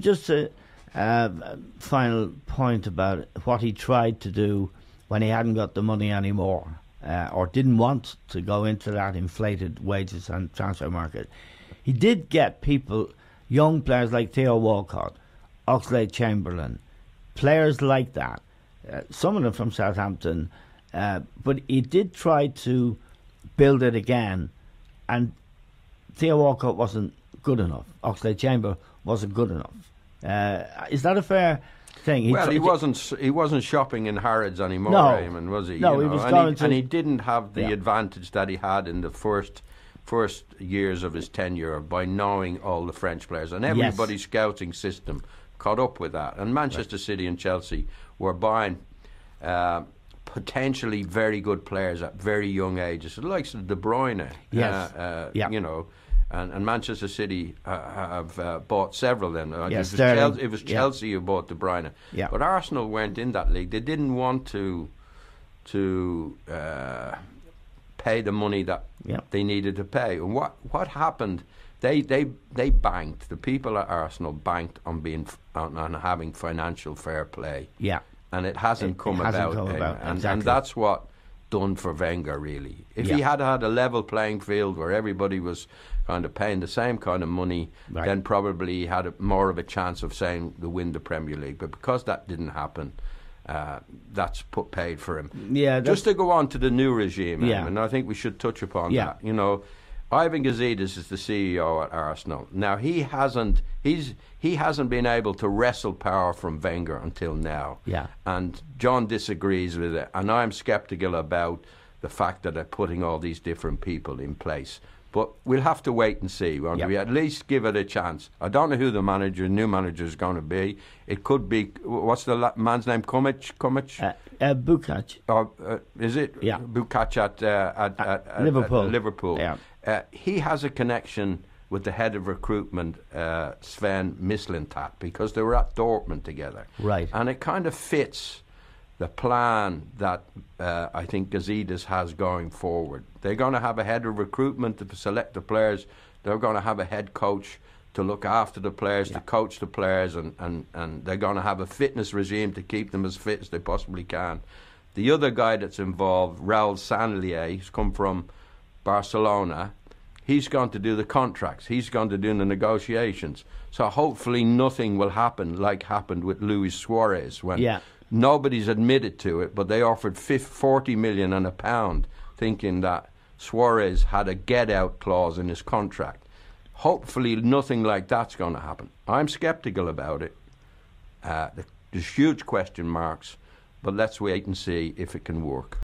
just a final point about what he tried to do when he hadn't got the money anymore, or didn't want to go into that inflated wages and transfer market. He did get people, young players like Theo Walcott, Oxlade-Chamberlain, players like that, some of them from Southampton, but he did try to build it again, and Theo Walcott wasn't good enough. Oxlade-Chamberlain wasn't good enough. Is that a fair thing? He wasn't shopping in Harrods anymore, No. Eamon, was he? No, he was going to... And he didn't have the advantage that he had in the first years of his tenure by knowing all the French players. And everybody's scouting system caught up with that. And Manchester City and Chelsea were buying potentially very good players at very young ages. The likes of De Bruyne, you know, and Manchester City have bought several then. It was Chelsea who bought De Bruyne. Yeah. But Arsenal weren't in that league. They didn't want to pay the money that they needed to pay. And what happened? They banked. The people at Arsenal banked on having financial fair play. Yeah. And it hasn't come about. And that's what done for Wenger, really. If he had had a level playing field where everybody was kind of paying the same kind of money, then probably he had more of a chance of saying to win the Premier League. But because that didn't happen, that's paid for him. Yeah. Just to go on to the new regime, and I think we should touch upon that. You know, Ivan Gazidis is the CEO at Arsenal. Now he hasn't been able to wrestle power from Wenger until now. Yeah. And John disagrees with it, and I'm sceptical about the fact that they're putting all these different people in place. But we'll have to wait and see. Won't we? At least give it a chance. I don't know who the new manager is going to be. It could be, what's the man's name? Kumic? Bukac. Is it? Yeah. Bukac at Liverpool. Liverpool. Yeah. He has a connection with the head of recruitment, Sven Mislintat, because they were at Dortmund together. Right. And it kind of fits the plan that I think Gazidis has going forward. They're going to have a head of recruitment to select the players. They're going to have a head coach to look after the players, to coach the players, and they're going to have a fitness regime to keep them as fit as they possibly can. The other guy that's involved, Raul Sanlier, he's come from Barcelona. He's going to do the contracts. He's going to do the negotiations. So hopefully nothing will happen like happened with Luis Suarez when nobody's admitted to it, but they offered 40 million and a pound thinking that Suarez had a get-out clause in his contract. Hopefully nothing like that's going to happen. I'm sceptical about it. There's huge question marks, but let's wait and see if it can work.